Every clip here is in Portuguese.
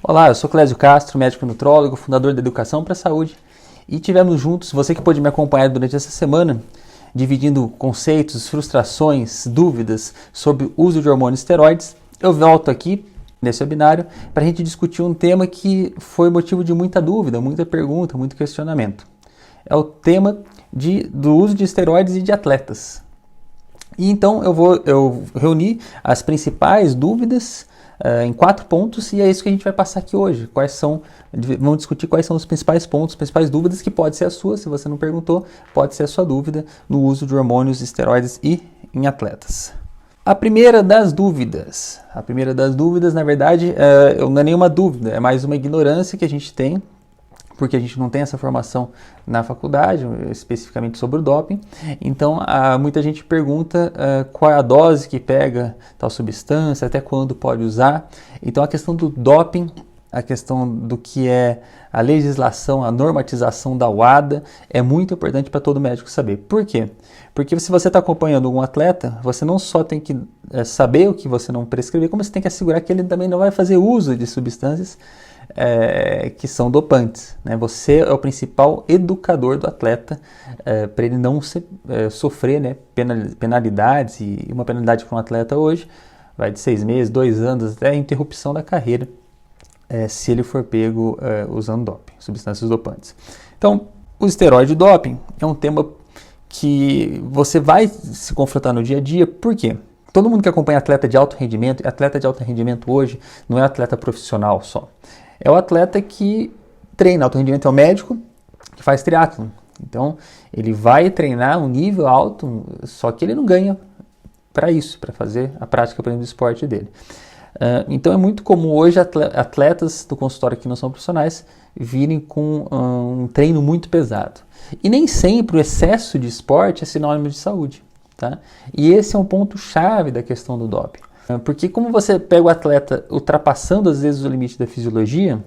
Olá, eu sou Clésio Castro, médico nutrólogo, fundador da Educação para a Saúde, e tivemos juntos, você que pôde me acompanhar durante essa semana, dividindo conceitos, frustrações, dúvidas sobre o uso de hormônios esteroides. Eu volto aqui nesse webinário para a gente discutir um tema que foi motivo de muita dúvida, muita pergunta, muito questionamento. É o tema do uso de esteroides e de atletas. E então eu reuni as principais dúvidas em 4 pontos, e é isso que a gente vai passar aqui hoje. Vamos discutir quais são os principais pontos, as principais dúvidas, que pode ser a sua, se você não perguntou, pode ser a sua dúvida no uso de hormônios, esteroides e em atletas. A primeira das dúvidas, na verdade, não é nenhuma dúvida, é mais uma ignorância que a gente tem, porque a gente não tem essa formação na faculdade, especificamente sobre o doping. Então, muita gente pergunta qual é a dose que pega tal substância, até quando pode usar. Então, a questão do doping, a questão do que é a legislação, a normatização da UADA, é muito importante para todo médico saber. Por quê? Porque se você está acompanhando um atleta, você não só tem que saber o que você não prescrever, como você tem que assegurar que ele também não vai fazer uso de substâncias que são dopantes, né? Você é o principal educador do atleta para ele não sofrer, né, penalidades, e uma penalidade para um atleta hoje vai de 6 meses, 2 anos, até a interrupção da carreira se ele for pego usando doping, substâncias dopantes. Então, o esteroide doping é um tema que você vai se confrontar no dia a dia. Por quê? Todo mundo que acompanha atleta de alto rendimento hoje não é atleta profissional só. É o atleta que treina alto rendimento, é o médico que faz triatlon. Então, ele vai treinar um nível alto, só que ele não ganha para isso, para fazer a prática, por exemplo, do esporte dele. Então, é muito comum hoje atletas do consultório que não são profissionais virem com um treino muito pesado. E nem sempre o excesso de esporte é sinônimo de saúde. Tá? E esse é um ponto-chave da questão do doping. Porque como você pega o atleta ultrapassando às vezes o limite da fisiologia,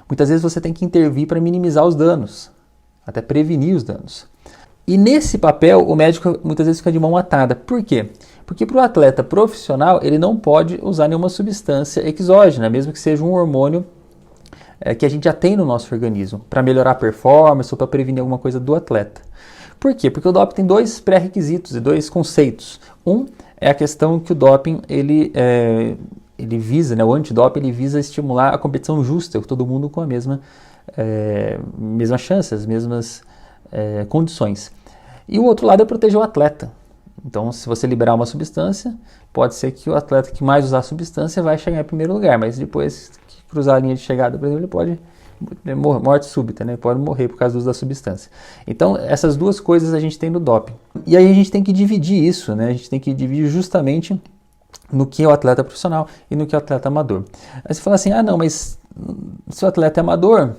muitas vezes você tem que intervir para minimizar os danos, até prevenir os danos. E nesse papel o médico muitas vezes fica de mão atada. Por quê? Porque para o atleta profissional ele não pode usar nenhuma substância exógena, mesmo que seja um hormônio que a gente já tem no nosso organismo, para melhorar a performance ou para prevenir alguma coisa do atleta. Por quê? Porque o doping tem 2 pré-requisitos e 2 conceitos. Um é a questão que o doping ele visa, né, o antidoping ele visa estimular a competição justa, todo mundo com a mesma chance, as mesmas condições. E o outro lado é proteger o atleta. Então, se você liberar uma substância, pode ser que o atleta que mais usar a substância vai chegar em primeiro lugar, mas depois que cruzar a linha de chegada, por exemplo, ele pode morte súbita, né? Pode morrer por causa do uso da substância. Então, essas 2 coisas a gente tem no doping. E aí a gente tem que dividir isso, né? A gente tem que dividir justamente no que é o atleta profissional e no que é o atleta amador. Aí você fala assim, não, mas se o atleta é amador,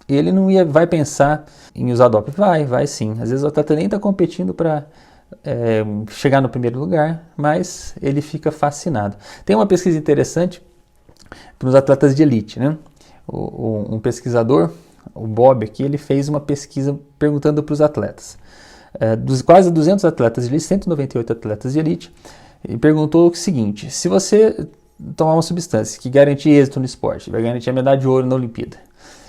ele não vai pensar em usar doping. Vai sim. Às vezes o atleta nem está competindo para chegar no primeiro lugar, mas ele fica fascinado. Tem uma pesquisa interessante para os atletas de elite, né? Um pesquisador, o Bob aqui, ele fez uma pesquisa perguntando para os atletas, dos quase 200 atletas de elite, 198 atletas de elite, e perguntou o seguinte: se você tomar uma substância que garante êxito no esporte, vai garantir a medalha de ouro na Olimpíada,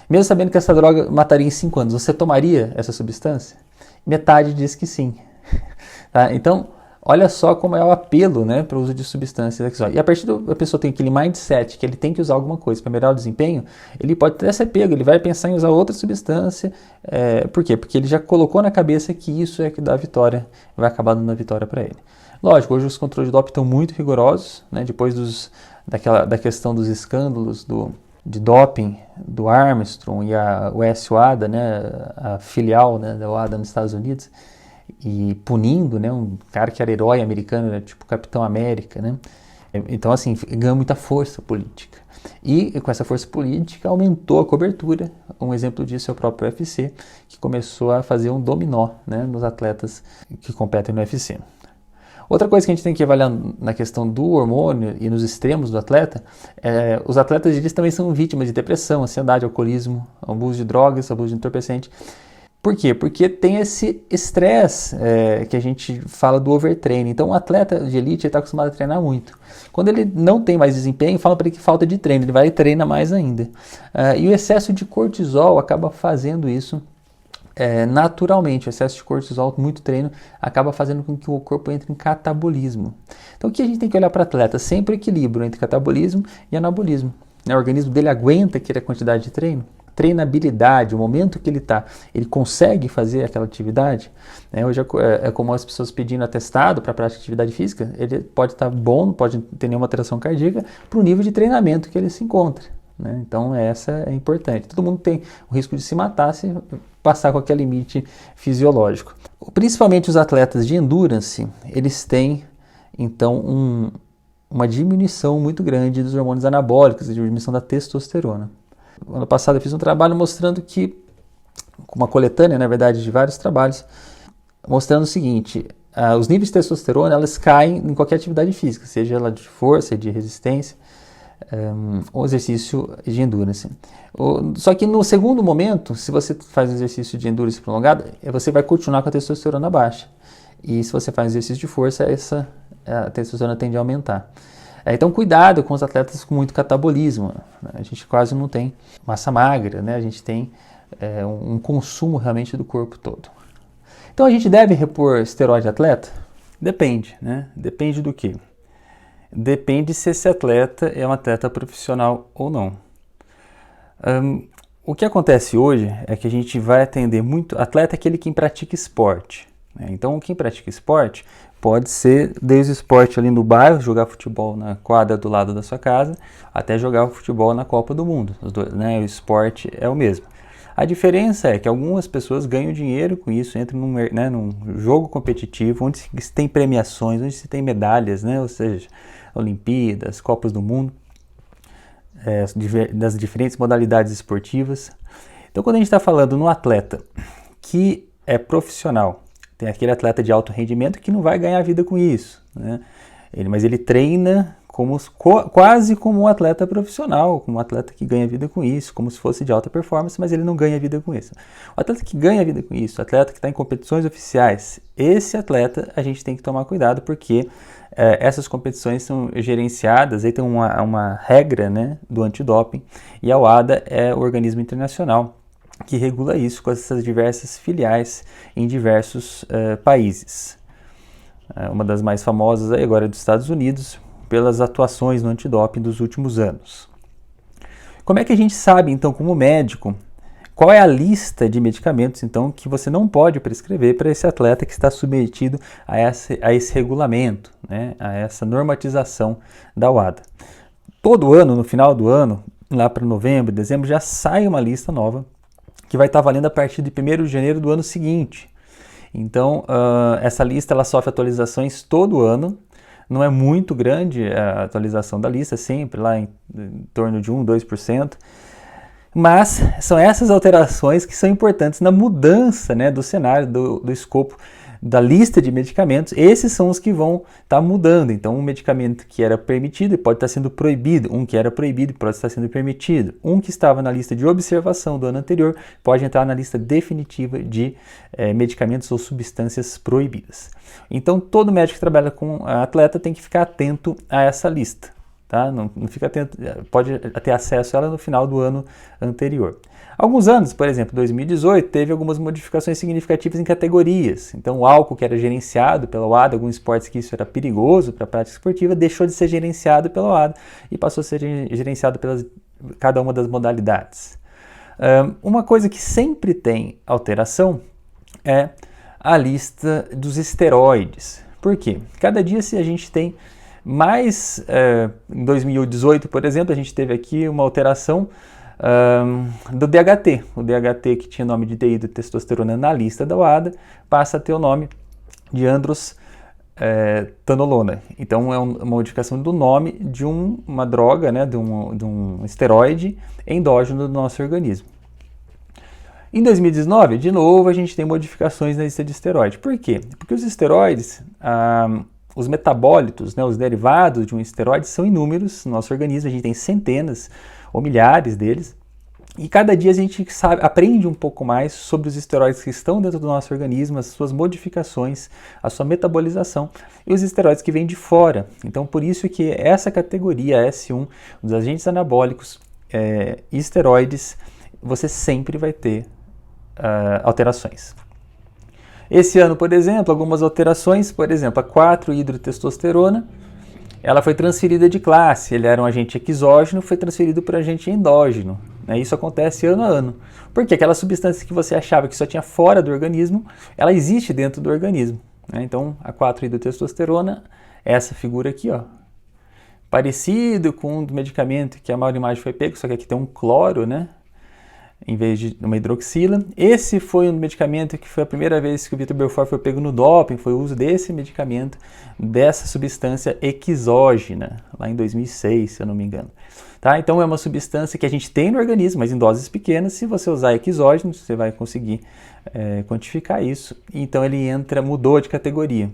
mesmo sabendo que essa droga mataria em 5 anos, você tomaria essa substância? Metade diz que sim. Tá? Então, olha só como é o apelo, né, para o uso de substâncias exógenas. E a partir da pessoa tem aquele mindset que ele tem que usar alguma coisa para melhorar o desempenho, ele pode até ser pego, ele vai pensar em usar outra substância. Por quê? Porque ele já colocou na cabeça que isso é que dá a vitória, vai acabar dando a vitória para ele. Lógico, hoje os controles de doping estão muito rigorosos, né, depois da questão dos escândalos de doping do Armstrong e o UADA, né, a filial, né, da UADA nos Estados Unidos, e punindo, né, um cara que era herói americano, né, tipo Capitão América, né? Então, assim, ganhou muita força política. E com essa força política aumentou a cobertura. Um exemplo disso é o próprio UFC, que começou a fazer um dominó, né, nos atletas que competem no UFC. Outra coisa que a gente tem que avaliar na questão do hormônio e nos extremos do atleta, os atletas de elite também são vítimas de depressão, ansiedade, alcoolismo, abuso de drogas, abuso de entorpecente. Por quê? Porque tem esse estresse que a gente fala do overtraining. Então, o atleta de elite está acostumado a treinar muito. Quando ele não tem mais desempenho, fala para ele que falta de treino, ele vai e treina mais ainda. E o excesso de cortisol acaba fazendo isso naturalmente. O excesso de cortisol, muito treino, acaba fazendo com que o corpo entre em catabolismo. Então, o que a gente tem que olhar para o atleta? Sempre o equilíbrio entre catabolismo e anabolismo. O organismo dele aguenta aquela quantidade de treino? Treinabilidade, o momento que ele está, ele consegue fazer aquela atividade. Hoje é comum as pessoas pedindo atestado para prática de atividade física, ele pode estar bom, não pode ter nenhuma alteração cardíaca, para o nível de treinamento que ele se encontra. Então essa é importante. Todo mundo tem o risco de se matar se passar com aquele limite fisiológico. Principalmente os atletas de endurance, eles têm então uma diminuição muito grande dos hormônios anabólicos, a diminuição da testosterona. Ano passado eu fiz um trabalho mostrando que, uma coletânea, na verdade, de vários trabalhos, mostrando o seguinte: os níveis de testosterona elas caem em qualquer atividade física, seja ela de força, de resistência, ou exercício de endurance. Só que no segundo momento, se você faz um exercício de endurance prolongado, você vai continuar com a testosterona baixa. E se você faz exercício de força, a testosterona tende a aumentar. Então, cuidado com os atletas com muito catabolismo. A gente quase não tem massa magra, a gente tem um consumo realmente do corpo todo. Então, a gente deve repor esteroide atleta? Depende, Depende do quê? Depende se esse atleta é um atleta profissional ou não. O que acontece hoje é que a gente vai atender muito atleta aquele que pratica esporte. Então, quem pratica esporte pode ser desde o esporte ali no bairro, jogar futebol na quadra do lado da sua casa, até jogar futebol na Copa do Mundo. Os dois, o esporte é o mesmo. A diferença é que algumas pessoas ganham dinheiro com isso, entram num jogo competitivo, onde se tem premiações, onde se tem medalhas, ou seja, Olimpíadas, Copas do Mundo, das diferentes modalidades esportivas. Então, quando a gente está falando no atleta que é profissional, tem aquele atleta de alto rendimento que não vai ganhar vida com isso, mas ele treina quase como um atleta profissional, como um atleta que ganha vida com isso, como se fosse de alta performance, mas ele não ganha vida com isso. O atleta que ganha vida com isso, o atleta que está em competições oficiais, esse atleta a gente tem que tomar cuidado, porque essas competições são gerenciadas, aí tem uma regra do antidoping, e a WADA é o organismo internacional que regula isso com essas diversas filiais em diversos países. Uma das mais famosas aí agora é dos Estados Unidos, pelas atuações no antidoping dos últimos anos. Como é que a gente sabe, então, como médico, qual é a lista de medicamentos, então, que você não pode prescrever para esse atleta que está submetido a esse regulamento, a essa normatização da WADA? Todo ano, no final do ano, lá para novembro, dezembro, já sai uma lista nova que vai estar valendo a partir de 1º de janeiro do ano seguinte. Então, essa lista ela sofre atualizações todo ano. Não é muito grande a atualização da lista, sempre lá em torno de 1, 2%. Mas são essas alterações que são importantes na mudança do cenário, do escopo da lista de medicamentos. Esses são os que vão estar mudando. Então, um medicamento que era permitido pode estar sendo proibido, um que era proibido pode estar sendo permitido. Um que estava na lista de observação do ano anterior pode entrar na lista definitiva de medicamentos ou substâncias proibidas. Então, todo médico que trabalha com atleta tem que ficar atento a essa lista. Não fica atento, pode ter acesso a ela no final do ano anterior. Alguns anos, por exemplo, 2018, teve algumas modificações significativas em categorias. Então, o álcool que era gerenciado pela WADA, alguns esportes que isso era perigoso para a prática esportiva, deixou de ser gerenciado pela WADA e passou a ser gerenciado pelas cada uma das modalidades. Uma coisa que sempre tem alteração é a lista dos esteroides. Por quê? Cada dia se a gente tem mais, em 2018, por exemplo, a gente teve aqui uma alteração do DHT. O DHT, que tinha nome de dihidrotestosterona na lista da WADA, passa a ter o nome de androstanolona. Então, é uma modificação do nome de uma droga, de um esteroide endógeno do nosso organismo. Em 2019, de novo, a gente tem modificações na lista de esteroide. Por quê? Porque os esteroides, os metabólitos, os derivados de um esteroide são inúmeros no nosso organismo, a gente tem centenas ou milhares deles, E cada dia a gente aprende um pouco mais sobre os esteroides que estão dentro do nosso organismo, as suas modificações, a sua metabolização e os esteroides que vêm de fora. Então, por isso que essa categoria S1, dos agentes anabólicos e esteroides, você sempre vai ter alterações. Esse ano, por exemplo, algumas alterações, por exemplo, a 4-hidrotestosterona, ela foi transferida de classe, ele era um agente exógeno, foi transferido para agente endógeno. Isso acontece ano a ano. Porque aquela substância que você achava que só tinha fora do organismo, ela existe dentro do organismo. Então, a 4-hidrotestosterona, essa figura aqui, ó, parecido com um do medicamento que a maior imagem foi pego, só que aqui tem um cloro, né, em vez de uma hidroxila. Esse foi um medicamento que foi a primeira vez que o Vitor Belfort foi pego no doping, foi o uso desse medicamento, dessa substância exógena, lá em 2006, se eu não me engano. Tá? Então é uma substância que a gente tem no organismo, mas em doses pequenas. Se você usar exógeno, você vai conseguir quantificar isso. Então ele mudou de categoria.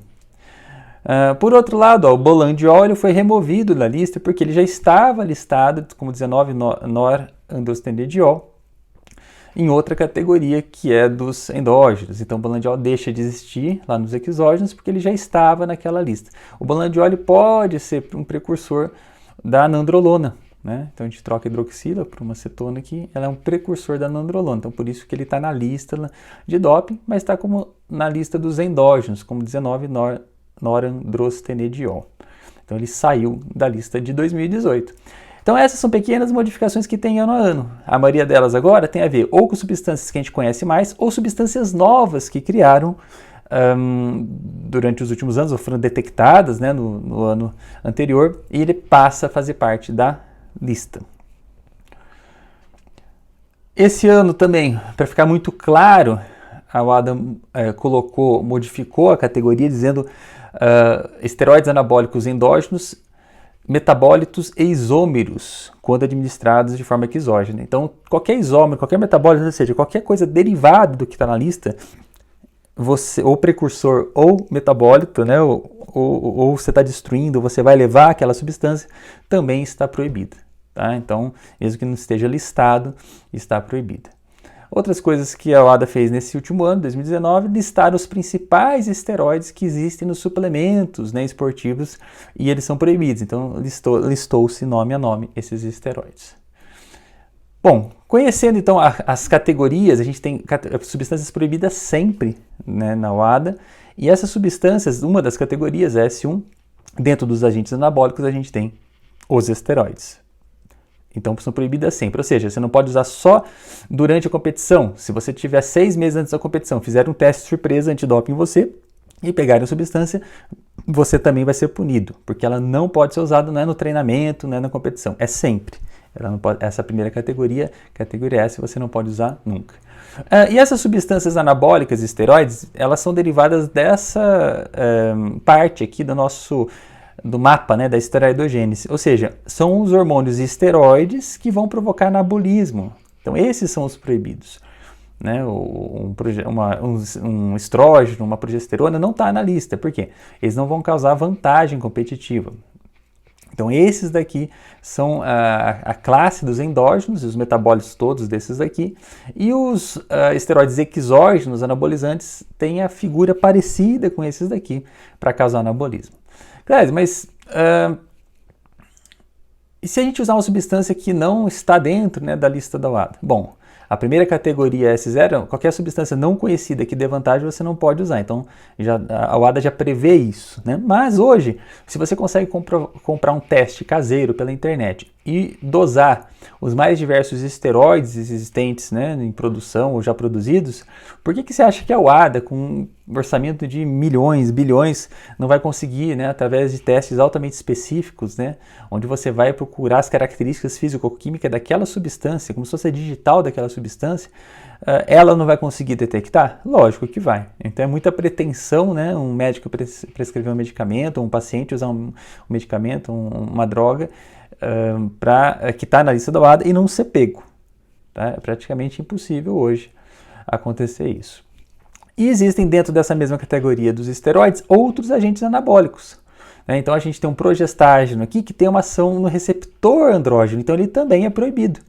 Por outro lado, o bolandiol foi removido da lista porque ele já estava listado como 19-norandrostenediol em outra categoria que é dos endógenos. Então o bolandiol deixa de existir lá nos exógenos porque ele já estava naquela lista. O bolandiol pode ser um precursor da nandrolona. Então a gente troca a hidroxila por uma cetona aqui, ela é um precursor da nandrolona, então por isso que ele está na lista de doping, mas está como na lista dos endógenos, como 19-norandrostenediol. Então ele saiu da lista de 2018. Então essas são pequenas modificações que tem ano a ano. A maioria delas agora tem a ver ou com substâncias que a gente conhece mais, ou substâncias novas que criaram durante os últimos anos, ou foram detectadas no ano anterior, e ele passa a fazer parte da lista. Esse ano também, para ficar muito claro, a WADA modificou a categoria dizendo esteroides anabólicos endógenos, metabólitos e isômeros, quando administrados de forma exógena. Então, qualquer isômero, qualquer metabólito, ou seja, qualquer coisa derivada do que está na lista, ou precursor ou metabólito, ou você está destruindo, você vai levar aquela substância, também está proibida. Tá? Então, mesmo que não esteja listado, está proibida. Outras coisas que a WADA fez nesse último ano, 2019, listaram os principais esteroides que existem nos suplementos esportivos e eles são proibidos. Então, listou-se nome a nome esses esteroides. Bom, conhecendo então as categorias, a gente tem substâncias proibidas sempre na WADA, e essas substâncias, uma das categorias, S1, dentro dos agentes anabólicos, a gente tem os esteroides. Então são proibidas sempre, ou seja, você não pode usar só durante a competição. Se você tiver 6 meses antes da competição, fizer um teste surpresa antidoping em você e pegarem a substância, você também vai ser punido, porque ela não pode ser usada no treinamento, na competição, é sempre. Ela não pode, essa primeira categoria S, você não pode usar nunca. E essas substâncias anabólicas e esteroides, elas são derivadas dessa parte aqui do mapa da esteroidogênese, ou seja, são os hormônios esteroides que vão provocar anabolismo. Então esses são os proibidos. Um estrógeno, uma progesterona não está na lista, por quê? Eles não vão causar vantagem competitiva. Então esses daqui são a classe dos endógenos, os metabólitos todos desses daqui, e os esteroides exógenos, anabolizantes, têm a figura parecida com esses daqui para causar anabolismo. Claro, mas e se a gente usar uma substância que não está dentro da lista da WADA? Bom, a primeira categoria S0, qualquer substância não conhecida que dê vantagem você não pode usar. Então a WADA já prevê isso. Mas hoje, se você consegue comprar um teste caseiro pela internet e dosar os mais diversos esteroides existentes em produção ou já produzidos, por que você acha que a WADA, com um orçamento de milhões, bilhões, não vai conseguir, através de testes altamente específicos, onde você vai procurar as características físico-químicas daquela substância, como se fosse a digital daquela substância, ela não vai conseguir detectar? Lógico que vai. Então é muita pretensão, um médico prescrever um medicamento, um paciente usar um medicamento, uma droga, que está na lista da WADA e não ser pego. Tá? É praticamente impossível hoje acontecer isso. E existem dentro dessa mesma categoria dos esteroides outros agentes anabólicos. Então a gente tem um progestágeno aqui que tem uma ação no receptor andrógeno, então ele também é proibido.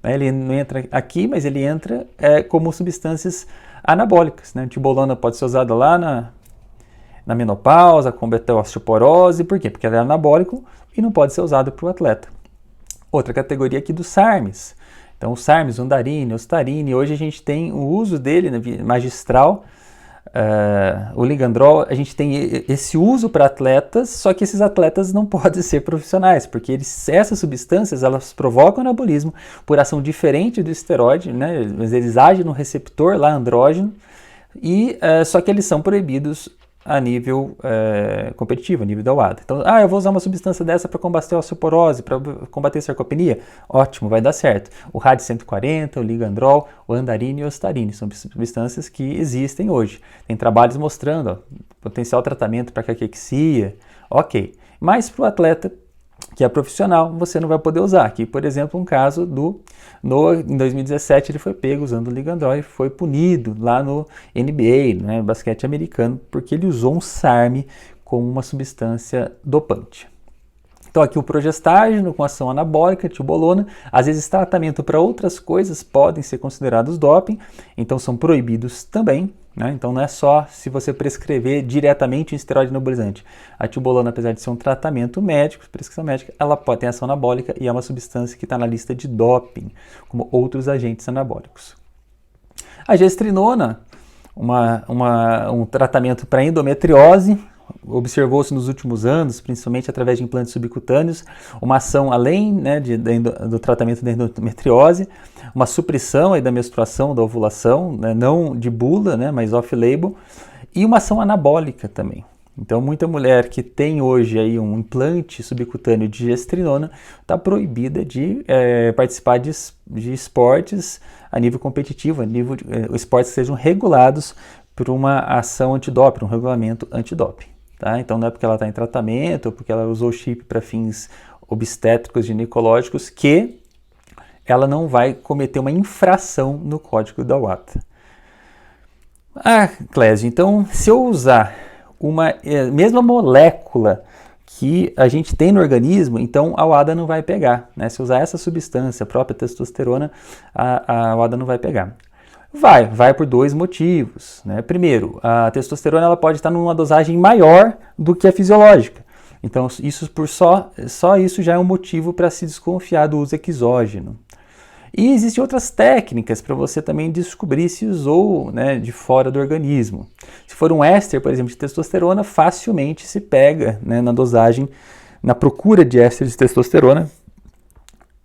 né? Ele não entra aqui, mas ele entra como substâncias anabólicas, né? A tibolona pode ser usada lá na menopausa, combater a osteoporose. Por quê? Porque ela é anabólico e não pode ser usado para o atleta. Outra categoria aqui dos SARMs. Então, o SARMs, Ondarine, Ostarine, hoje a gente tem o uso dele, né, magistral, o ligandrol, a gente tem esse uso para atletas, só que esses atletas não podem ser profissionais, porque essas substâncias, elas provocam anabolismo por ação diferente do esteroide, né, mas eles agem no receptor lá andrógeno, só que eles são proibidos a nível competitivo, a nível da UADA. Então, eu vou usar uma substância dessa para combater a osteoporose, para combater a sarcopenia. Ótimo, vai dar certo. O RAD 140, o ligandrol, o andarine e o ostarine são substâncias que existem hoje. Tem trabalhos mostrando potencial tratamento para caquexia, ok. Mas para o atleta que é profissional, você não vai poder usar. Aqui, por exemplo, um caso em 2017, ele foi pego usando o ligandrol e foi punido lá no NBA, né, basquete americano, porque ele usou um SARM como uma substância dopante. Então aqui o progestágeno com ação anabólica, tibolona, às vezes tratamento para outras coisas podem ser considerados doping, então são proibidos também. Né? Então não é só se você prescrever diretamente um esteroide anabolizante. A tibolona, apesar de ser um tratamento médico, prescrição médica, ela pode ter ação anabólica e é uma substância que está na lista de doping, como outros agentes anabólicos. A gestrinona, um tratamento para endometriose, observou-se nos últimos anos, principalmente através de implantes subcutâneos, uma ação além, né, do tratamento da endometriose, uma supressão aí da menstruação, da ovulação, né, não de bula, né, mas off-label, e uma ação anabólica também. Então, muita mulher que tem hoje aí um implante subcutâneo de gestrinona está proibida de participar de esportes a nível competitivo, esportes que sejam regulados por uma ação antidoping, um regulamento antidoping. Tá? Então não é porque ela está em tratamento ou porque ela usou chip para fins obstétricos, ginecológicos, que ela não vai cometer uma infração no código da UADA. Clésio, então se eu usar uma mesma molécula que a gente tem no organismo, então a UADA não vai pegar. Né? Se eu usar essa substância, a própria testosterona, a UADA não vai pegar. Vai por dois motivos. Né? Primeiro, a testosterona ela pode estar numa dosagem maior do que a fisiológica. Então, isso só isso já é um motivo para se desconfiar do uso exógeno. E existem outras técnicas para você também descobrir se usou, né, de fora do organismo. Se for um éster, por exemplo, de testosterona, facilmente se pega, né, na dosagem, na procura de éster de testosterona,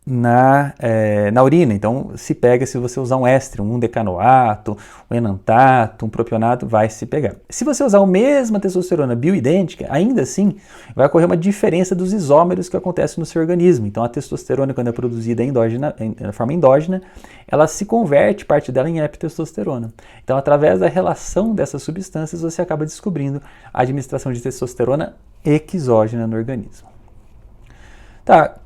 na urina. Então se pega se você usar um éster, um decanoato, um enantato, um propionato, vai se pegar. Se você usar a mesma testosterona bioidêntica, ainda assim vai ocorrer uma diferença dos isómeros que acontecem no seu organismo. Então a testosterona, quando é produzida de forma endógena, ela se converte, parte dela, em epitestosterona. Então através da relação dessas substâncias você acaba descobrindo a administração de testosterona exógena no organismo. Tá.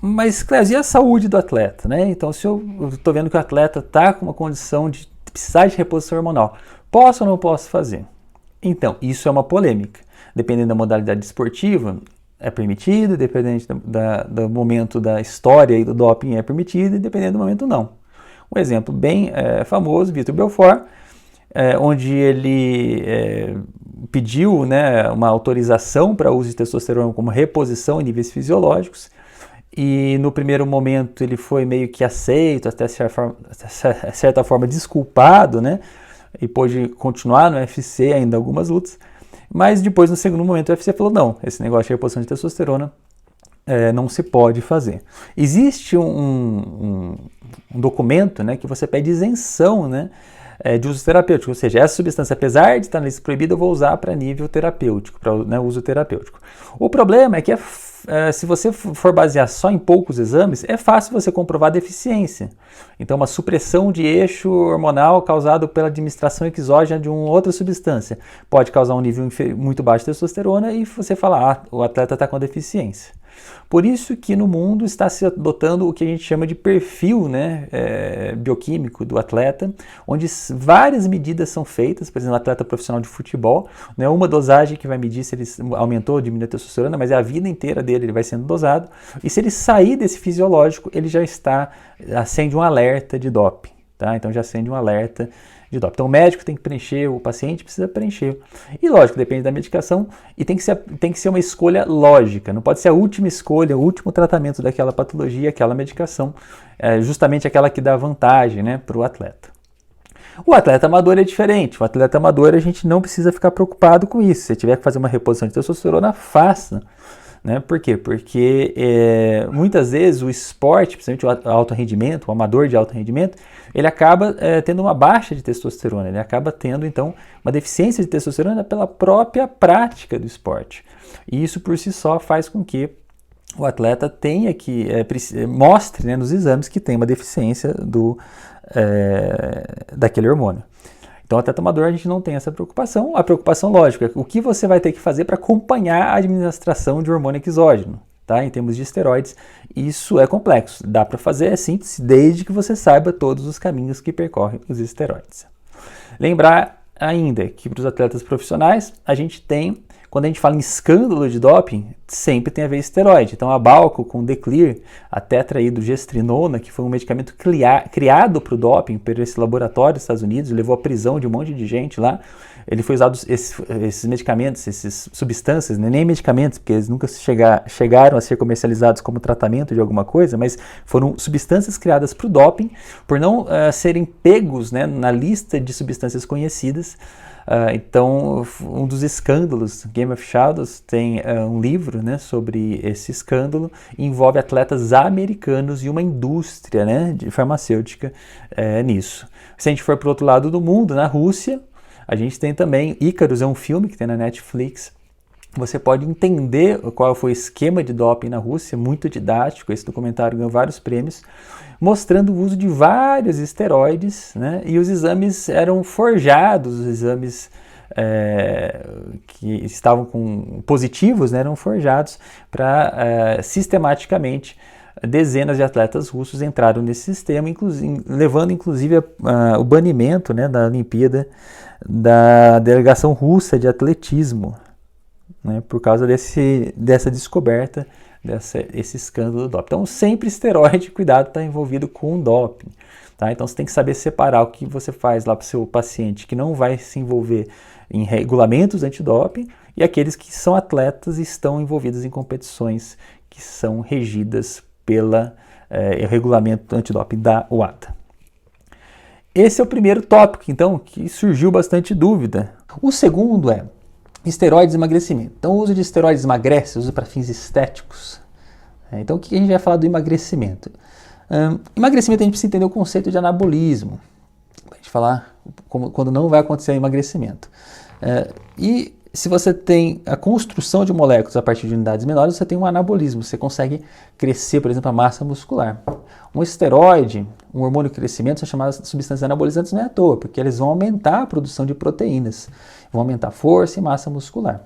Mas, Clésio, e a saúde do atleta? Né? Então, se eu estou vendo que o atleta está com uma condição de precisar de reposição hormonal, posso ou não posso fazer? Então, isso é uma polêmica. Dependendo da modalidade esportiva, é permitido, dependendo do momento da história e do doping é permitido, e dependendo do momento não. Um exemplo bem famoso, Vitor Belfort, onde ele pediu, né, uma autorização para uso de testosterona como reposição em níveis fisiológicos. E no primeiro momento ele foi meio que aceito, até certa forma desculpado, né? E pôde continuar no UFC ainda algumas lutas. Mas depois, no segundo momento, o UFC falou, não, esse negócio de reposição de testosterona não se pode fazer. Existe um documento, né, que você pede isenção, né, de uso terapêutico, ou seja, essa substância, apesar de estar na lista proibida, eu vou usar para nível terapêutico, para, né, uso terapêutico. O problema é que se você for basear só em poucos exames, é fácil você comprovar deficiência. Então, uma supressão de eixo hormonal causado pela administração exógena de uma outra substância pode causar um nível muito baixo de testosterona e você falar, o atleta está com deficiência. Por isso que no mundo está se adotando o que a gente chama de perfil, né, bioquímico do atleta, onde várias medidas são feitas. Por exemplo, um atleta profissional de futebol, não é uma dosagem que vai medir se ele aumentou ou diminuiu a testosterona, mas é a vida inteira dele, ele vai sendo dosado. E se ele sair desse fisiológico, ele já acende um alerta de doping. Tá? Então já acende um alerta de doping. Então o médico tem que preencher, o paciente precisa preencher. E lógico, depende da medicação e tem que ser uma escolha lógica. Não pode ser a última escolha, o último tratamento daquela patologia, aquela medicação, justamente aquela que dá vantagem, né, para o atleta. O atleta amador é diferente. O atleta amador a gente não precisa ficar preocupado com isso. Se tiver que fazer uma reposição de testosterona, faça. Né? Por quê? Porque muitas vezes o esporte, principalmente o alto rendimento, o amador de alto rendimento, ele acaba tendo uma baixa de testosterona, ele acaba tendo então uma deficiência de testosterona pela própria prática do esporte. E isso por si só faz com que o atleta tenha que mostre, né, nos exames que tem uma deficiência daquele hormônio. Então, atleta amador, a gente não tem essa preocupação. A preocupação, lógica, é o que você vai ter que fazer para acompanhar a administração de hormônio exógeno, tá? Em termos de esteroides, isso é complexo. Dá para fazer a síntese desde que você saiba todos os caminhos que percorrem os esteroides. Lembrar ainda que para os atletas profissionais, a gente tem, quando a gente fala em escândalo de doping, sempre tem a ver esteroide. Então a Balco com Declear, a tetrahidrogestrinona, que foi um medicamento criado para o doping por esse laboratório dos Estados Unidos, levou à prisão de um monte de gente lá. Ele foi usado, esses medicamentos, essas substâncias, né, nem medicamentos, porque eles nunca chegaram a ser comercializados como tratamento de alguma coisa, mas foram substâncias criadas para o doping, por não serem pegos, né, na lista de substâncias conhecidas. Então, um dos escândalos, Game of Shadows, tem um livro, né, sobre esse escândalo, envolve atletas americanos e uma indústria, né, de farmacêutica nisso. Se a gente for para o outro lado do mundo, na Rússia, a gente tem também Icarus, é um filme que tem na Netflix. Você pode entender qual foi o esquema de doping na Rússia, muito didático. Esse documentário ganhou vários prêmios, mostrando o uso de vários esteroides, né? E os exames eram forjados, os exames que estavam positivos, né, eram forjados para sistematicamente dezenas de atletas russos entraram nesse sistema, levando inclusive o banimento, né, da Olimpíada da delegação russa de atletismo, né, por causa dessa descoberta, esse escândalo do doping. Então, sempre esteroide, cuidado, está envolvido com doping. Tá? Então, você tem que saber separar o que você faz lá para o seu paciente que não vai se envolver em regulamentos antidoping e aqueles que são atletas e estão envolvidos em competições que são regidas pelo regulamento antidoping da UADA. Esse é o primeiro tópico, então, que surgiu bastante dúvida. O segundo é esteroides e emagrecimento. Então, o uso de esteroides emagrece, uso para fins estéticos. Então, o que a gente vai falar do emagrecimento? Emagrecimento, a gente precisa entender o conceito de anabolismo, para a gente falar quando não vai acontecer o emagrecimento. E se você tem a construção de moléculas a partir de unidades menores, você tem um anabolismo, você consegue crescer, por exemplo, a massa muscular. Um esteroide, um hormônio de crescimento, são chamadas de substâncias anabolizantes, não é à toa, porque eles vão aumentar a produção de proteínas, vão aumentar força e massa muscular.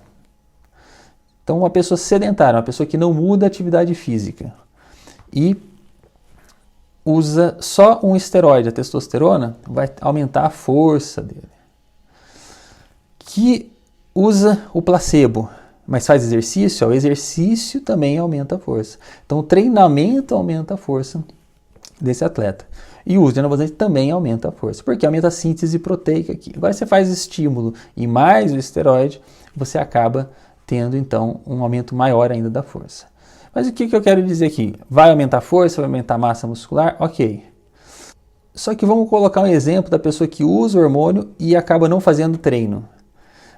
Então, uma pessoa sedentária, uma pessoa que não muda a atividade física e usa só um esteroide, a testosterona, vai aumentar a força dele. Que usa o placebo, mas faz exercício, o exercício também aumenta a força. Então, o treinamento aumenta a força desse atleta. E o uso de anabolizante também aumenta a força, porque aumenta a síntese proteica aqui. Agora, você faz estímulo e mais o esteroide, você acaba tendo, então, um aumento maior ainda da força. Mas o que eu quero dizer aqui? Vai aumentar a força, vai aumentar a massa muscular? Ok. Só que vamos colocar um exemplo da pessoa que usa o hormônio e acaba não fazendo treino.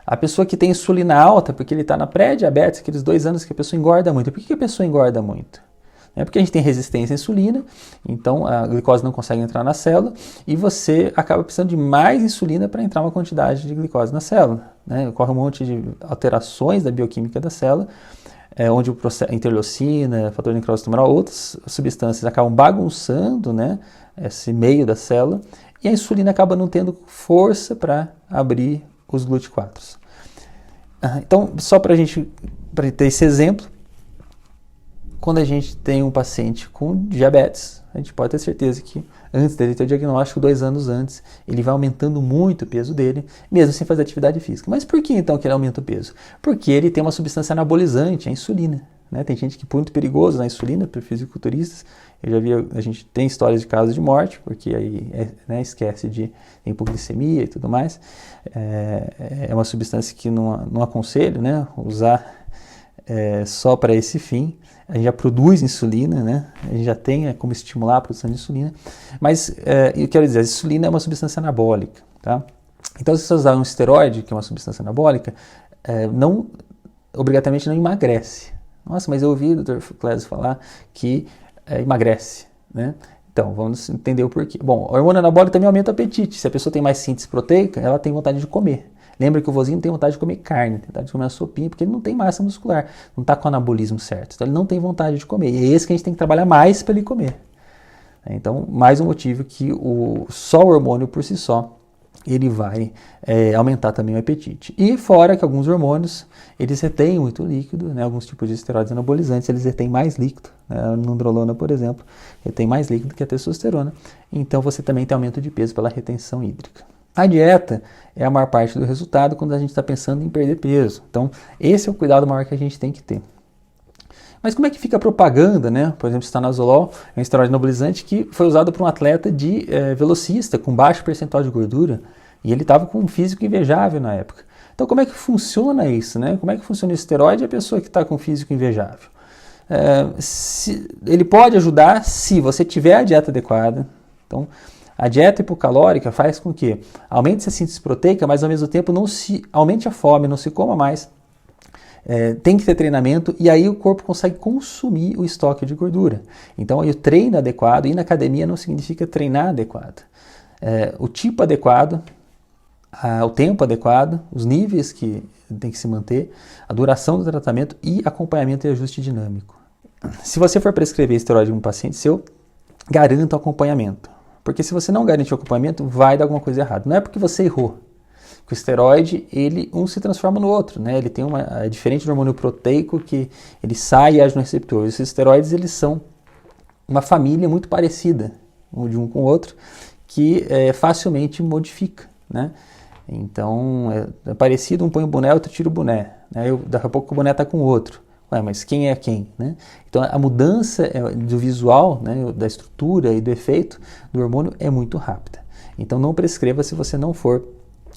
A pessoa que tem insulina alta, porque ele está na pré-diabetes, aqueles 2 anos que a pessoa engorda muito. Por que a pessoa engorda muito? É porque a gente tem resistência à insulina, então a glicose não consegue entrar na célula e você acaba precisando de mais insulina para entrar uma quantidade de glicose na célula. Né? Ocorre um monte de alterações da bioquímica da célula, onde o processo, interleucina, fator de necrose tumoral, outras substâncias acabam bagunçando, né, esse meio da célula e a insulina acaba não tendo força para abrir os GLUT4. Então, só para ter esse exemplo, quando a gente tem um paciente com diabetes, a gente pode ter certeza que antes dele ter o diagnóstico, 2 anos antes, ele vai aumentando muito o peso dele, mesmo sem fazer atividade física. Mas por que então que ele aumenta o peso? Porque ele tem uma substância anabolizante, a insulina. Né? Tem gente que é muito perigoso na insulina para fisiculturistas. Eu já vi, a gente tem histórias de casos de morte, porque aí esquece de hipoglicemia e tudo mais. É uma substância que não aconselho, né, usar só para esse fim. A gente já produz insulina, né? A gente já tem como estimular a produção de insulina. Mas, eu quero dizer, a insulina é uma substância anabólica, tá? Então, se você usar um esteroide, que é uma substância anabólica, obrigatoriamente não emagrece. Nossa, mas eu ouvi o Dr. Clésio falar que emagrece, né? Então, vamos entender o porquê. Bom, o hormônio anabólico também aumenta o apetite. Se a pessoa tem mais síntese proteica, ela tem vontade de comer. Lembra que o vozinho tem vontade de comer carne, tem vontade de comer uma sopinha, porque ele não tem massa muscular, não está com o anabolismo certo. Então ele não tem vontade de comer. E é esse que a gente tem que trabalhar mais para ele comer. Então, mais um motivo que só o hormônio por si só, ele vai aumentar também o apetite. E fora que alguns hormônios, eles retêm muito líquido, né? Alguns tipos de esteroides anabolizantes, eles retêm mais líquido. Né? A nandrolona, por exemplo, retém mais líquido que a testosterona. Então você também tem aumento de peso pela retenção hídrica. A dieta é a maior parte do resultado quando a gente está pensando em perder peso. Então, esse é o cuidado maior que a gente tem que ter. Mas como é que fica a propaganda, né? Por exemplo, estanozolol é um esteroide anabolizante que foi usado por um atleta de velocista com baixo percentual de gordura e ele estava com um físico invejável na época. Então, como é que funciona isso, né? Como é que funciona o esteroide e a pessoa que está com um físico invejável? Ele pode ajudar se você tiver a dieta adequada. Então, a dieta hipocalórica faz com que aumente a síntese proteica, mas ao mesmo tempo não se aumente a fome, não se coma mais. Tem que ter treinamento e aí o corpo consegue consumir o estoque de gordura. Então, aí o treino adequado, ir na academia não significa treinar adequado. O tipo adequado, o tempo adequado, os níveis que tem que se manter, a duração do tratamento e acompanhamento e ajuste dinâmico. Se você for prescrever esteroide em um paciente seu, garanta o acompanhamento. Porque se você não garante o acompanhamento, vai dar alguma coisa errada. Não é porque você errou. O esteroide, um se transforma no outro, né? Ele tem é diferente do hormônio proteico, que ele sai e age no receptor. Os esteroides, eles são uma família muito parecida, de um com o outro, que facilmente modifica, né? Então, é parecido, um põe o boné, outro tira o boné. Né? Daqui a pouco o boné está com o outro. Ué, mas quem é quem? Né? Então, a mudança do visual, né, da estrutura e do efeito do hormônio é muito rápida. Então, não prescreva se você não for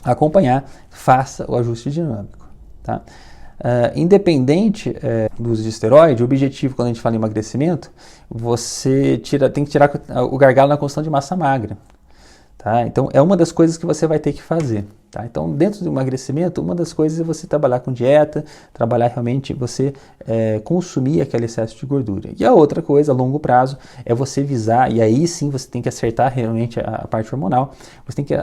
acompanhar, faça o ajuste dinâmico. Tá? Independente do uso de esteroide, o objetivo quando a gente fala em emagrecimento, você tem que tirar o gargalo na construção de massa magra. Tá? Então, é uma das coisas que você vai ter que fazer. Tá? Então, dentro do emagrecimento, uma das coisas é você trabalhar com dieta, trabalhar realmente você consumir aquele excesso de gordura. E a outra coisa, a longo prazo, é você visar, e aí sim você tem que acertar realmente a parte hormonal, você tem que,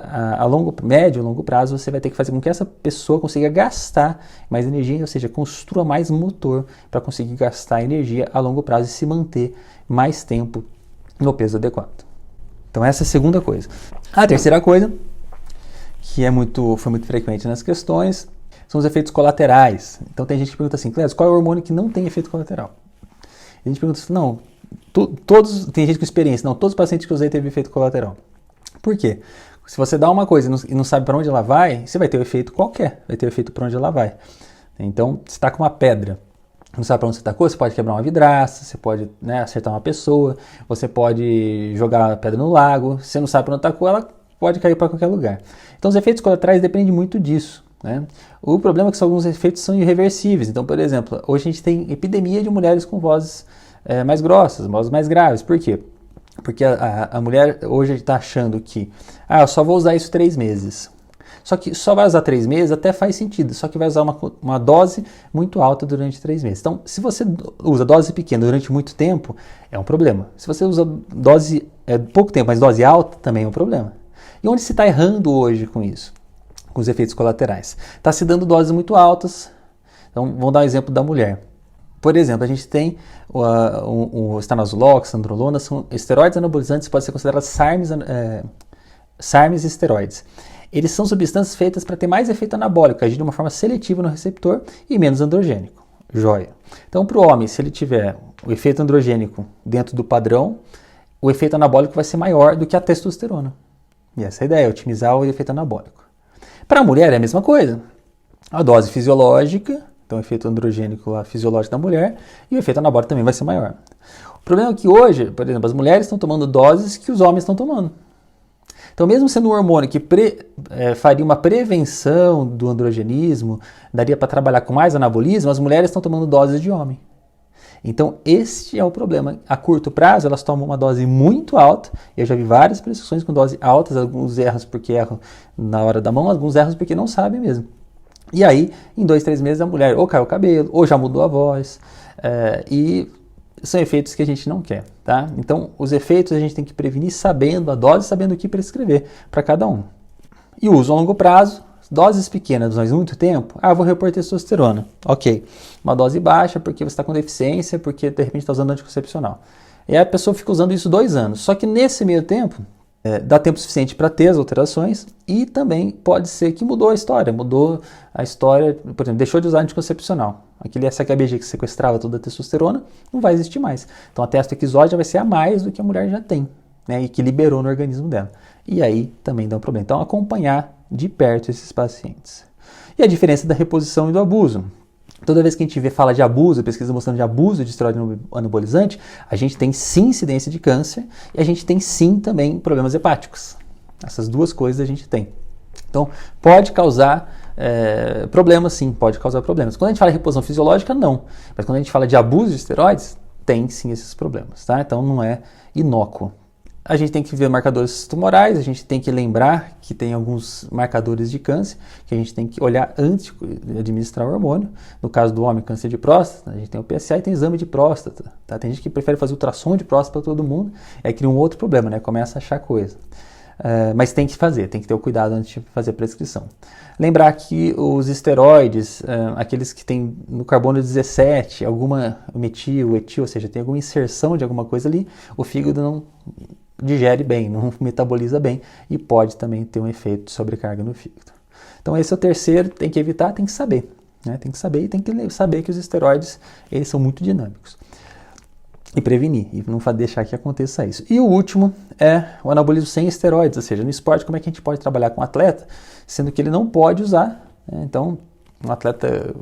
médio e longo prazo, você vai ter que fazer com que essa pessoa consiga gastar mais energia, ou seja, construa mais motor para conseguir gastar energia a longo prazo e se manter mais tempo no peso adequado. Então essa é a segunda coisa. A terceira coisa, que foi muito frequente nas questões, são os efeitos colaterais. Então tem gente que pergunta assim, Clésio, qual é o hormônio que não tem efeito colateral? E a gente pergunta assim, não, tem gente com experiência, não, todos os pacientes que eu usei teve efeito colateral. Por quê? Se você dá uma coisa e não sabe para onde ela vai, você vai ter o efeito qualquer, vai ter o efeito para onde ela vai. Então, você está com uma pedra, não sabe para onde você tacou, você pode quebrar uma vidraça, você pode acertar uma pessoa, você pode jogar a pedra no lago, se você não sabe para onde tacou, ela pode cair para qualquer lugar. Então os efeitos colaterais dependem muito disso. Né? O problema é que alguns efeitos são irreversíveis. Então, por exemplo, hoje a gente tem epidemia de mulheres com vozes mais grossas, vozes mais graves. Por quê? Porque a mulher hoje está achando que eu só vou usar isso 3 meses. Só que só vai usar 3 meses até faz sentido, só que vai usar uma dose muito alta durante 3 meses. Então, se você usa dose pequena durante muito tempo, é um problema. Se você usa dose pouco tempo, mas dose alta, também é um problema. E onde se está errando hoje com isso? Com os efeitos colaterais. Está se dando doses muito altas. Então, vamos dar um exemplo da mulher. Por exemplo, a gente tem o estanozolol, oxandrolona, são esteroides anabolizantes que podem ser considerados SARMs esteroides. Eles são substâncias feitas para ter mais efeito anabólico, agir de uma forma seletiva no receptor e menos androgênico. Joia. Então, para o homem, se ele tiver o efeito androgênico dentro do padrão, o efeito anabólico vai ser maior do que a testosterona. E essa é a ideia, otimizar o efeito anabólico. Para a mulher é a mesma coisa. A dose fisiológica, então o efeito androgênico lá, fisiológico da mulher, e o efeito anabólico também vai ser maior. O problema é que hoje, por exemplo, as mulheres estão tomando doses que os homens estão tomando. Então, mesmo sendo um hormônio que faria uma prevenção do androgenismo, daria para trabalhar com mais anabolismo, as mulheres estão tomando doses de homem. Então, este é o problema. A curto prazo, elas tomam uma dose muito alta. Eu já vi várias prescrições com doses altas, alguns erros porque erram na hora da mão, alguns erros porque não sabem mesmo. E aí, em 2, 3 meses, a mulher ou caiu o cabelo, ou já mudou a voz, e são efeitos que a gente não quer, tá? Então, os efeitos a gente tem que prevenir sabendo a dose, sabendo o que prescrever para cada um. E o uso a longo prazo, doses pequenas, mas muito tempo, vou repor testosterona. Ok, uma dose baixa porque você está com deficiência, porque de repente está usando anticoncepcional. E aí a pessoa fica usando isso 2 anos, só que nesse meio tempo, dá tempo suficiente para ter as alterações e também pode ser que mudou a história, por exemplo, deixou de usar anticoncepcional. Aquele SHBG que sequestrava toda a testosterona não vai existir mais. Então a testoexódia vai ser a mais do que a mulher já tem, né, e que liberou no organismo dela. E aí também dá um problema. Então acompanhar de perto esses pacientes. E a diferença da reposição e do abuso. Toda vez que a gente fala de abuso, pesquisa mostrando de abuso de esteroide anabolizante, a gente tem sim incidência de câncer e a gente tem sim também problemas hepáticos. Essas duas coisas a gente tem. Então, pode causar problemas sim, pode causar problemas. Quando a gente fala de reposição fisiológica, não. Mas quando a gente fala de abuso de esteroides, tem sim esses problemas, tá? Então, não é inócuo. A gente tem que ver marcadores tumorais, a gente tem que lembrar que tem alguns marcadores de câncer que a gente tem que olhar antes de administrar o hormônio. No caso do homem, câncer de próstata, a gente tem o PSA e tem exame de próstata. Tá? Tem gente que prefere fazer ultrassom de próstata para todo mundo, aí cria um outro problema, né? Começa a achar coisa. Mas tem que fazer, tem que ter o cuidado antes de fazer a prescrição. Lembrar que os esteroides, aqueles que tem no carbono 17, alguma metil, etil, ou seja, tem alguma inserção de alguma coisa ali, o fígado não digere bem, não metaboliza bem e pode também ter um efeito de sobrecarga no fígado. Então esse é o terceiro, tem que evitar, tem que saber. Né? Tem que saber e tem que saber que os esteroides eles são muito dinâmicos. E prevenir, e não deixar que aconteça isso. E o último é o anabolismo sem esteroides, ou seja, no esporte como é que a gente pode trabalhar com um atleta, sendo que ele não pode usar, né? Então um atleta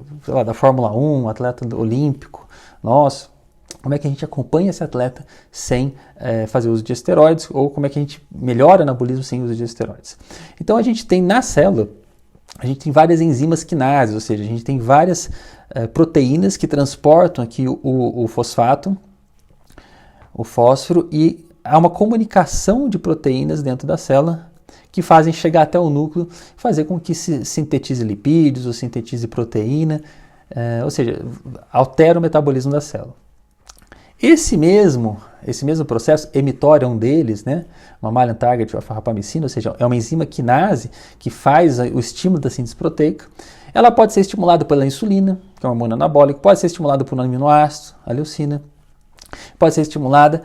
da Fórmula 1, um atleta olímpico, nosso, como é que a gente acompanha esse atleta sem fazer uso de esteroides, ou como é que a gente melhora o anabolismo sem uso de esteroides. Então a gente tem na célula, a gente tem várias enzimas quinases, ou seja, a gente tem várias proteínas que transportam aqui o fosfato, o fósforo, e há uma comunicação de proteínas dentro da célula que fazem chegar até o núcleo, fazer com que se sintetize lipídios ou sintetize proteína, ou seja, altera o metabolismo da célula. Esse mesmo processo emitório é um deles, né? Uma mammalian target alfa-rapamicina, ou seja, é uma enzima quinase que faz o estímulo da síntese proteica. Ela pode ser estimulada pela insulina, que é um hormônio anabólico, pode ser estimulada por um aminoácido, a leucina, pode ser estimulada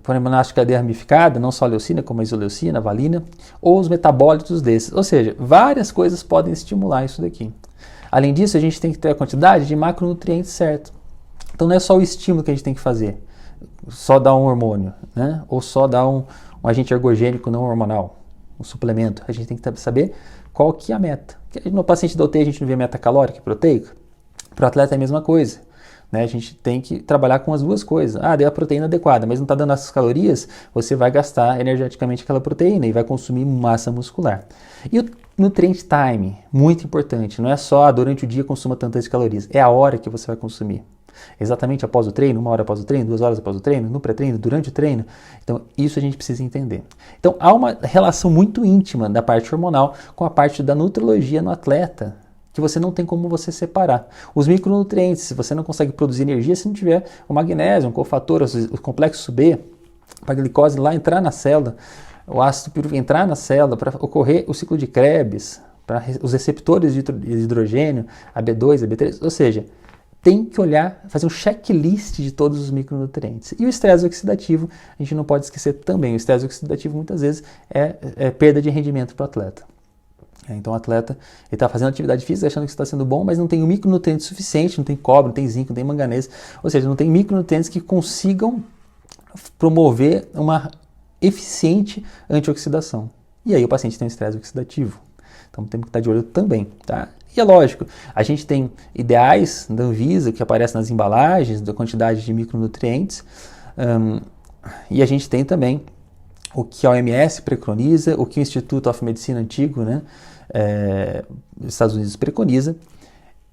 por um aminoácido de cadeia ramificada, não só a leucina, como a isoleucina, a valina, ou os metabólitos desses. Ou seja, várias coisas podem estimular isso daqui. Além disso, a gente tem que ter a quantidade de macronutrientes certa. Então não é só o estímulo que a gente tem que fazer, só dar um hormônio, né? Ou só dar um agente ergogênico não hormonal, um suplemento. A gente tem que saber qual que é a meta. No paciente da UTI a gente não vê meta calórica e proteica, para o atleta é a mesma coisa. Né? A gente tem que trabalhar com as duas coisas. Deu a proteína adequada, mas não está dando essas calorias, você vai gastar energeticamente aquela proteína e vai consumir massa muscular. E o nutrient time, muito importante, não é só durante o dia consuma tantas calorias, é a hora que você vai consumir. Exatamente após o treino, 1 hora após o treino, 2 horas após o treino, no pré-treino, durante o treino. Então, isso a gente precisa entender. Então, há uma relação muito íntima da parte hormonal com a parte da nutrologia no atleta, que você não tem como você separar. Os micronutrientes, se você não consegue produzir energia, se não tiver o magnésio, um cofator, o complexo B, para a glicose lá entrar na célula, o ácido pirúvico entrar na célula, para ocorrer o ciclo de Krebs, para os receptores de hidrogênio, AB2, AB3, ou seja, tem que olhar, fazer um checklist de todos os micronutrientes. E o estresse oxidativo, a gente não pode esquecer também. O estresse oxidativo muitas vezes é perda de rendimento para o atleta. Então o atleta está fazendo atividade física achando que está sendo bom, mas não tem o micronutriente suficiente, não tem cobre, não tem zinco, não tem manganês, ou seja, não tem micronutrientes que consigam promover uma eficiente antioxidação. E aí o paciente tem um estresse oxidativo. Então temos que estar de olho também, tá? E é lógico, a gente tem ideais da Anvisa que aparecem nas embalagens da quantidade de micronutrientes, e a gente tem também o que a OMS preconiza, o que o Institute of Medicine antigo, né, dos Estados Unidos preconiza.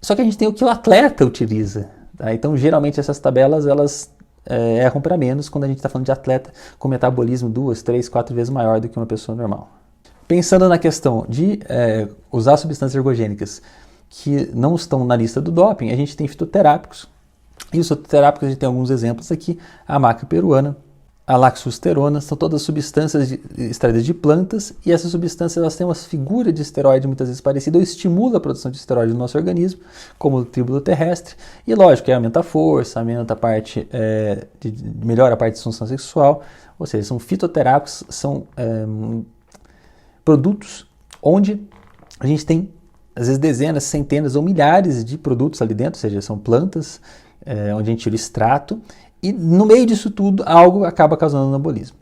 Só que a gente tem o que o atleta utiliza, tá? Então geralmente essas tabelas elas erram para menos quando a gente está falando de atleta com metabolismo 2, 3, 4 vezes maior do que uma pessoa normal. Pensando na questão de usar substâncias ergogênicas que não estão na lista do doping, a gente tem fitoterápicos. E os fitoterápicos a gente tem alguns exemplos aqui, a maca peruana, a laxusterona, são todas substâncias extraídas de plantas, e essas substâncias elas têm uma figura de esteroide muitas vezes parecida, ou estimula a produção de esteroide no nosso organismo, como o tríbulo terrestre, e lógico, aumenta a força, aumenta a parte, melhora a parte de disfunção sexual, ou seja, são fitoterápicos, são produtos onde a gente tem, às vezes, dezenas, centenas ou milhares de produtos ali dentro, ou seja, são plantas, onde a gente tira o extrato, e no meio disso tudo, algo acaba causando anabolismo.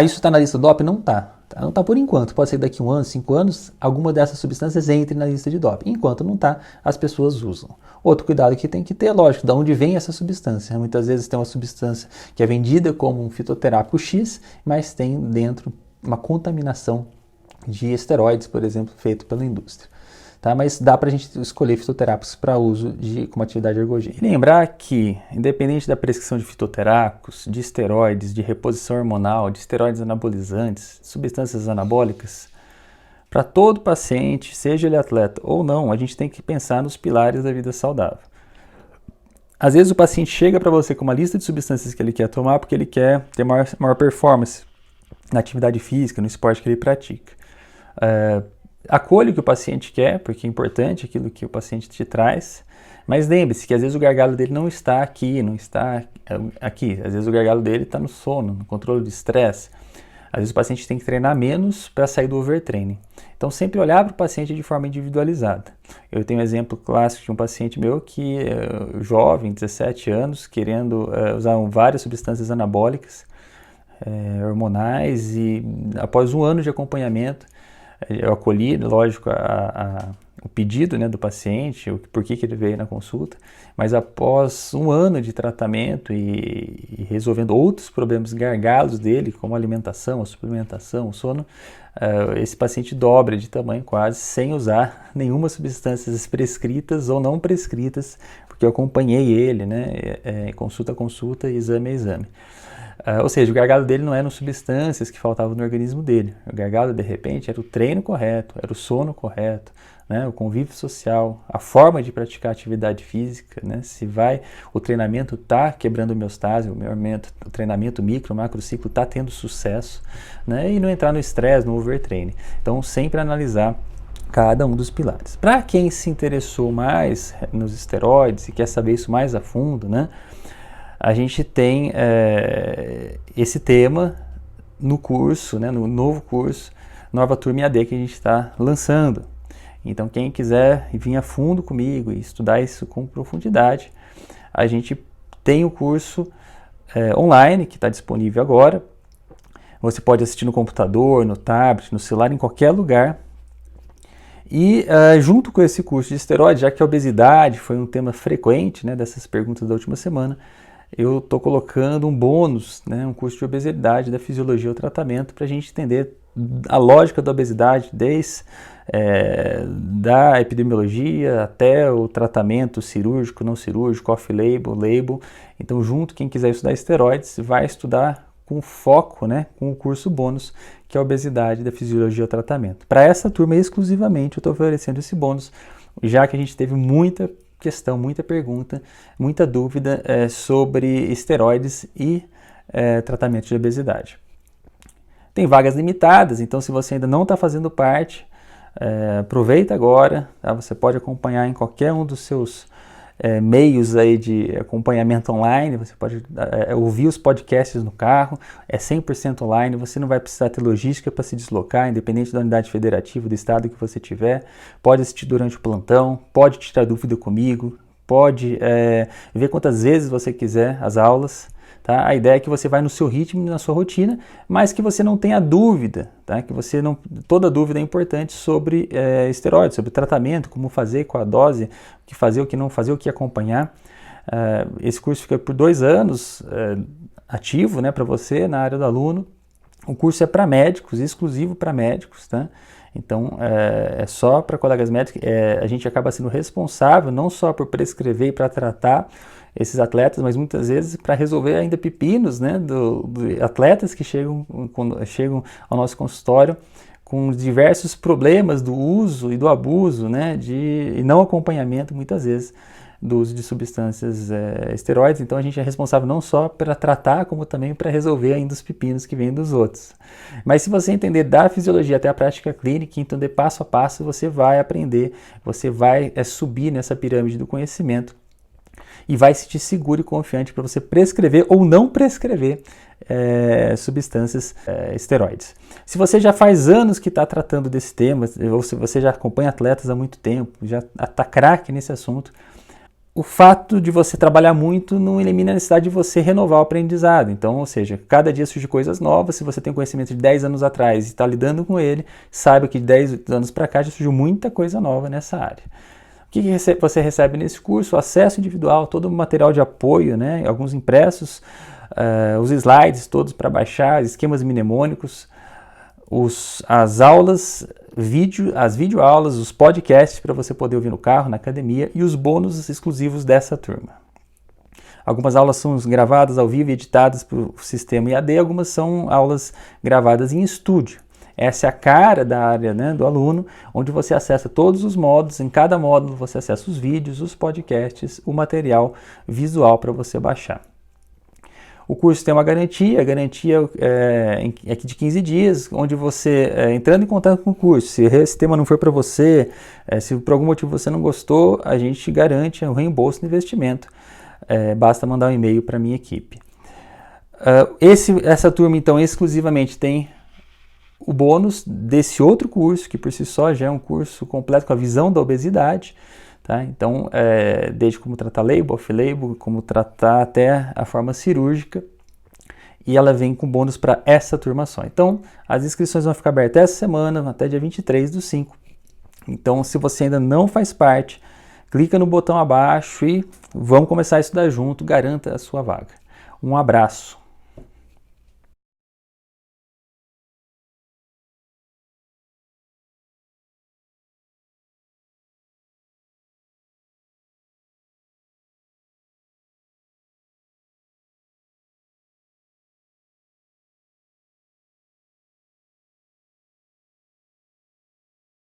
Isso está na lista do doping? Não está. Não está por enquanto. Pode ser que daqui 1 ano, 5 anos, alguma dessas substâncias entre na lista de doping. Enquanto não está, as pessoas usam. Outro cuidado que tem que ter, lógico, de onde vem essa substância. Muitas vezes tem uma substância que é vendida como um fitoterápico X, mas tem dentro uma contaminação de esteroides, por exemplo, feito pela indústria. Tá? Mas dá para a gente escolher fitoterápicos para uso como atividade ergogênica. E lembrar que, independente da prescrição de fitoterápicos, de esteroides, de reposição hormonal, de esteroides anabolizantes, substâncias anabólicas, para todo paciente, seja ele atleta ou não, a gente tem que pensar nos pilares da vida saudável. Às vezes o paciente chega para você com uma lista de substâncias que ele quer tomar porque ele quer ter maior performance na atividade física, no esporte que ele pratica. Acolhe o que o paciente quer, porque é importante aquilo que o paciente te traz, mas lembre-se que às vezes o gargalo dele não está aqui, não está aqui, às vezes o gargalo dele está no sono, no controle de estresse, às vezes o paciente tem que treinar menos para sair do overtraining. Então sempre olhar para o paciente de forma individualizada. Eu tenho um exemplo clássico de um paciente meu que jovem, 17 anos, querendo usar várias substâncias anabólicas, hormonais, e após 1 ano de acompanhamento, eu acolhi, lógico, o pedido, né, do paciente, por que ele veio na consulta, mas após 1 ano de tratamento e resolvendo outros problemas gargalos dele, como a alimentação, a suplementação, o sono, esse paciente dobra de tamanho quase, sem usar nenhuma substâncias prescritas ou não prescritas, porque eu acompanhei ele, né, consulta a consulta, exame a exame. Ou seja, o gargalo dele não eram substâncias que faltavam no organismo dele. O gargalo, de repente, era o treino correto, era o sono correto, né, o convívio social, a forma de praticar atividade física, né, se o treinamento está quebrando homeostase, o treinamento micro, macro ciclo está tendo sucesso, né, e não entrar no estresse, no overtraining. Então, sempre analisar cada um dos pilares. Para quem se interessou mais nos esteroides e quer saber isso mais a fundo, né, a gente tem esse tema no curso, né, no novo curso, nova turma EAD que a gente está lançando. Então, quem quiser vir a fundo comigo e estudar isso com profundidade, a gente tem o curso online que está disponível agora. Você pode assistir no computador, no tablet, no celular, em qualquer lugar. E junto com esse curso de esteroide, já que a obesidade foi um tema frequente, né, dessas perguntas da última semana, eu estou colocando um bônus, né, um curso de obesidade, da fisiologia ao tratamento, para a gente entender a lógica da obesidade, desde da epidemiologia até o tratamento cirúrgico, não cirúrgico, off-label, label. Então, junto, quem quiser estudar esteroides, vai estudar com foco, né, com o curso bônus, que é a obesidade, da fisiologia ao tratamento. Para essa turma exclusivamente, eu estou oferecendo esse bônus, já que a gente teve muita questão, muita pergunta, muita dúvida sobre esteroides e tratamento de obesidade. Tem vagas limitadas, então se você ainda não está fazendo parte, aproveita agora, tá? Você pode acompanhar em qualquer um dos seus meios aí de acompanhamento online, você pode ouvir os podcasts no carro, é 100% online, você não vai precisar ter logística para se deslocar, independente da unidade federativa, do estado que você tiver, pode assistir durante o plantão, pode tirar dúvida comigo, pode ver quantas vezes você quiser as aulas. Tá? A ideia é que você vai no seu ritmo, na sua rotina, mas que você não tenha dúvida, tá? Que você não, toda dúvida é importante sobre esteroides, sobre tratamento, como fazer, qual a dose, o que fazer, o que não fazer, o que acompanhar. Esse curso fica por 2 anos ativo, né, para você na área do aluno. O curso é para médicos, exclusivo para médicos, tá? Então, é só para colegas médicos. A gente acaba sendo responsável não só por prescrever e para tratar esses atletas, mas muitas vezes para resolver ainda pepinos, né, do atletas que chegam ao nosso consultório com diversos problemas do uso e do abuso, né, e não acompanhamento muitas vezes do uso de substâncias esteroides. Então a gente é responsável não só para tratar, como também para resolver ainda os pepinos que vêm dos outros. Mas se você entender da fisiologia até a prática clínica, entender passo a passo, você vai aprender, você vai subir nessa pirâmide do conhecimento e vai se sentir seguro e confiante para você prescrever ou não prescrever substâncias esteroides. Se você já faz anos que está tratando desse tema, ou se você já acompanha atletas há muito tempo, já está craque nesse assunto, o fato de você trabalhar muito não elimina a necessidade de você renovar o aprendizado. Então, ou seja, cada dia surgem coisas novas. Se você tem conhecimento de 10 anos atrás e está lidando com ele, saiba que de 10 anos para cá já surgiu muita coisa nova nessa área. O que você recebe nesse curso? Acesso individual, todo o material de apoio, né? Alguns impressos, os slides todos para baixar, esquemas mnemônicos, as aulas, as videoaulas, os podcasts para você poder ouvir no carro, na academia e os bônus exclusivos dessa turma. Algumas aulas são gravadas ao vivo e editadas para o sistema EAD, algumas são aulas gravadas em estúdio. Essa é a cara da área, né, do aluno, onde você acessa todos os módulos. Em cada módulo você acessa os vídeos, os podcasts, o material visual para você baixar. O curso tem uma garantia, a garantia é de 15 dias, onde você, entrando em contato com o curso, se esse tema não for para você, se por algum motivo você não gostou, a gente garante o reembolso do investimento. Basta mandar um e-mail para a minha equipe. Essa turma, então, exclusivamente tem o bônus desse outro curso, que por si só já é um curso completo com a visão da obesidade, tá? Então, desde como tratar label, off-label, como tratar até a forma cirúrgica, e ela vem com bônus para essa turma só. Então, as inscrições vão ficar abertas essa semana, até dia 23/5. Então, se você ainda não faz parte, clica no botão abaixo e vamos começar a estudar junto, garanta a sua vaga. Um abraço.